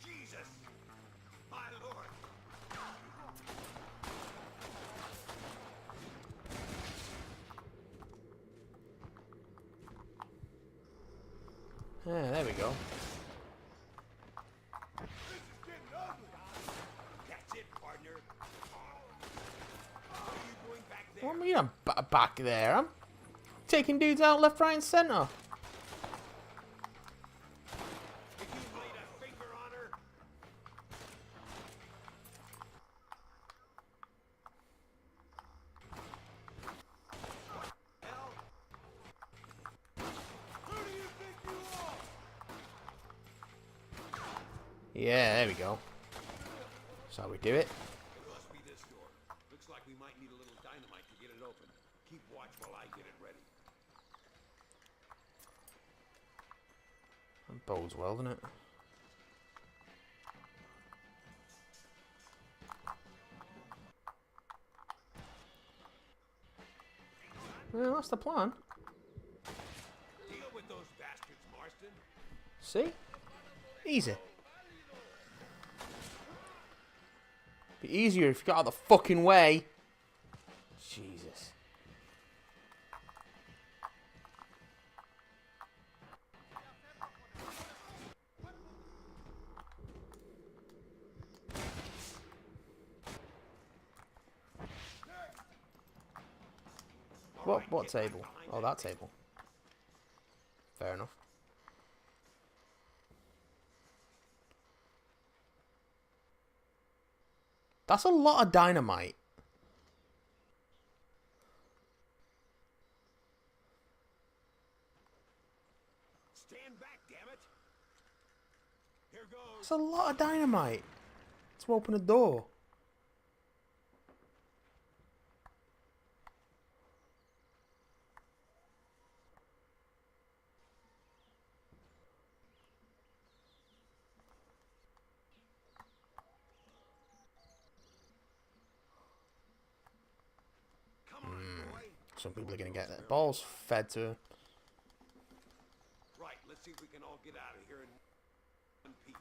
Jesus. My lord. Yeah, there we go. This is getting ugly. That's it, partner. What are you doing back there? What do you mean I'm back there? I'm taking dudes out left, right, and centre. If you laid a finger on her, hell, Who do you think you are? Yeah, there we go. That's how we do it. it must be this door. Looks like we might need a little dynamite to get it open. Keep watch while I get it ready. That bodes well, doesn't it? Well, that's the plan. Deal with those bastards, Marston. See? Easy. Be easier if you got out of the fucking way. Jesus. What table? Oh, that table. Fair enough. That's a lot of dynamite. Stand back, damn it. Here goes. That's a lot of dynamite to open a door. Come on, boy. Some people are going to get their balls fed to them. Right, let's see if we can all get out of here in one piece.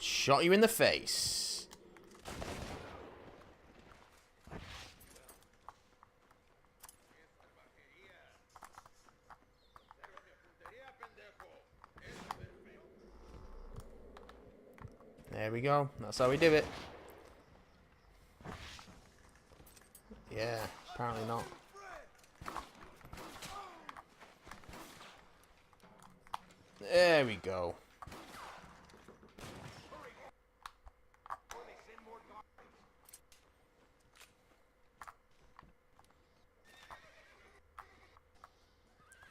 Shot you in the face. There we go. That's how we do it. Yeah, apparently not. There we go.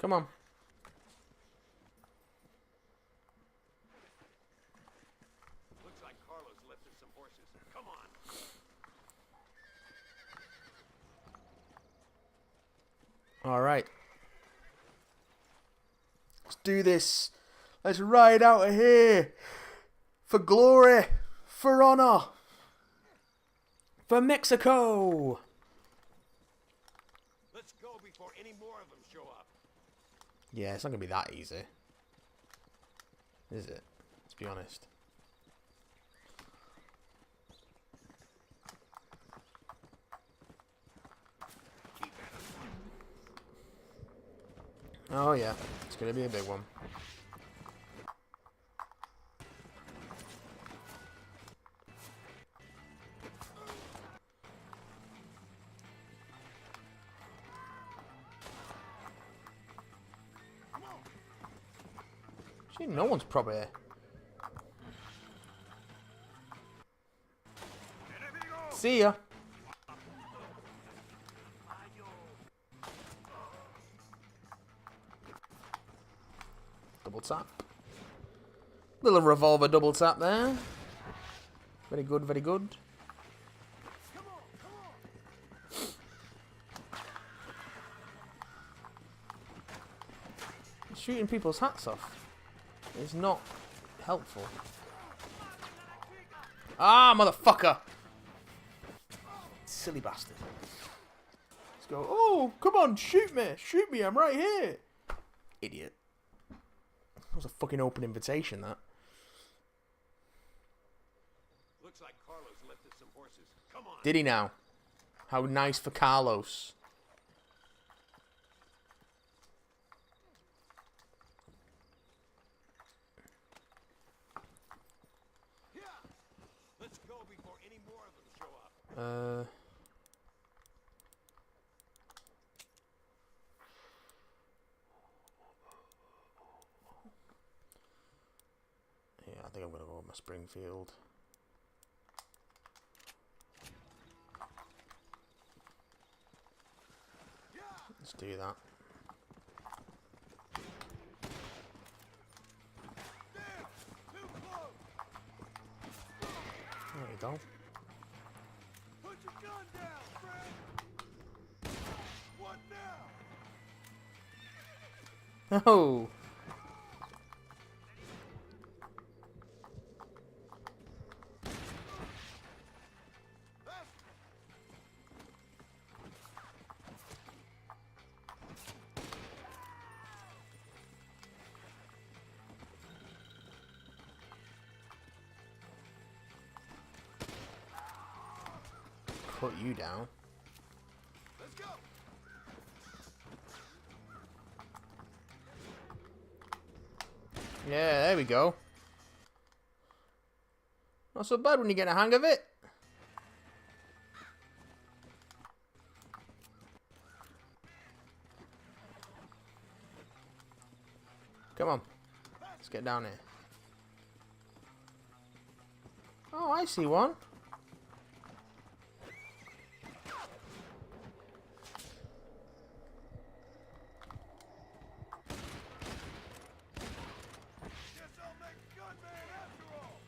Come on. Looks like Carlos lifted some horses. Come on. Alright. Let's do this. Let's ride out of here. For glory. For honor. For Mexico. Let's go before any more of them show up. Yeah, it's not going to be that easy. Is it? Let's be honest. Oh yeah, it's going to be a big one. Actually, no one's probably... See ya. Double tap. Little revolver double tap there. Very good, very good. Shooting people's hats off is not helpful. Ah, motherfucker! Silly bastard. Let's go. Oh, come on, shoot me! Shoot me, I'm right here! Idiot. That was a fucking open invitation, that. Looks like Carlos lifted some horses. Come on. Did he now? How nice for Carlos. Yeah. Let's go before any more of them show up. Yeah, I think I'm gonna go with my Springfield. Let's do that. There you go. Put your gun down, friend! What now? Oh! Put you down. Let's go! Yeah, there we go. Not so bad when you get a hang of it. Come on. Let's get down here. Oh, I see one. Guess I'll make gunman after all!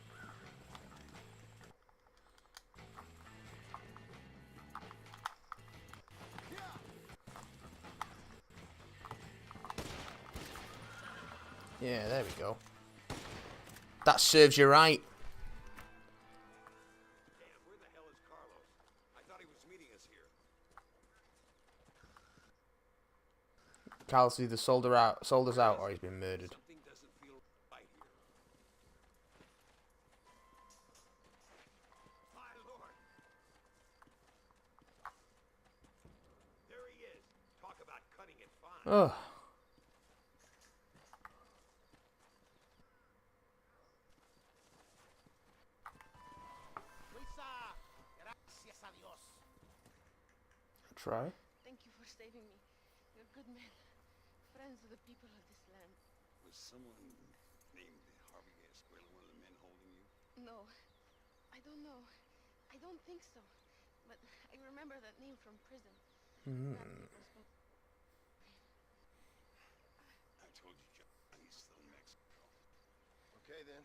Yeah, there we go. That serves you right. Damn, where the hell is Carlos? I thought he was meeting us here. Carl's either sold us out, or he's been murdered. Something doesn't feel right here. My lord. There he is. Talk about cutting it fine. Ugh. Try. Thank you for saving me. You're good men. Friends of the people of this land. Was someone named Harvey Escuela one of the men holding you? No, I don't know. I don't think so. But I remember that name from prison. That was Okay, then.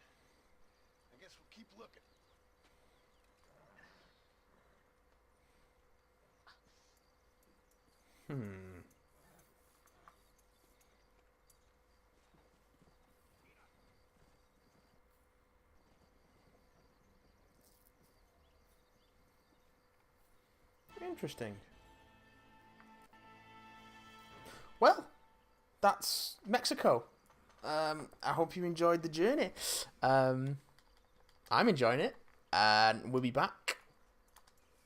I guess we'll keep looking. Interesting. Well, that's Mexico. I hope you enjoyed the journey. I'm enjoying it, and we'll be back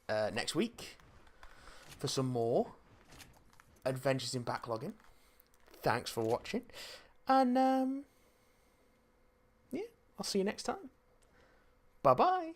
next week for some more adventures in backlogging. Thanks for watching, and yeah, I'll see you next time. Bye bye.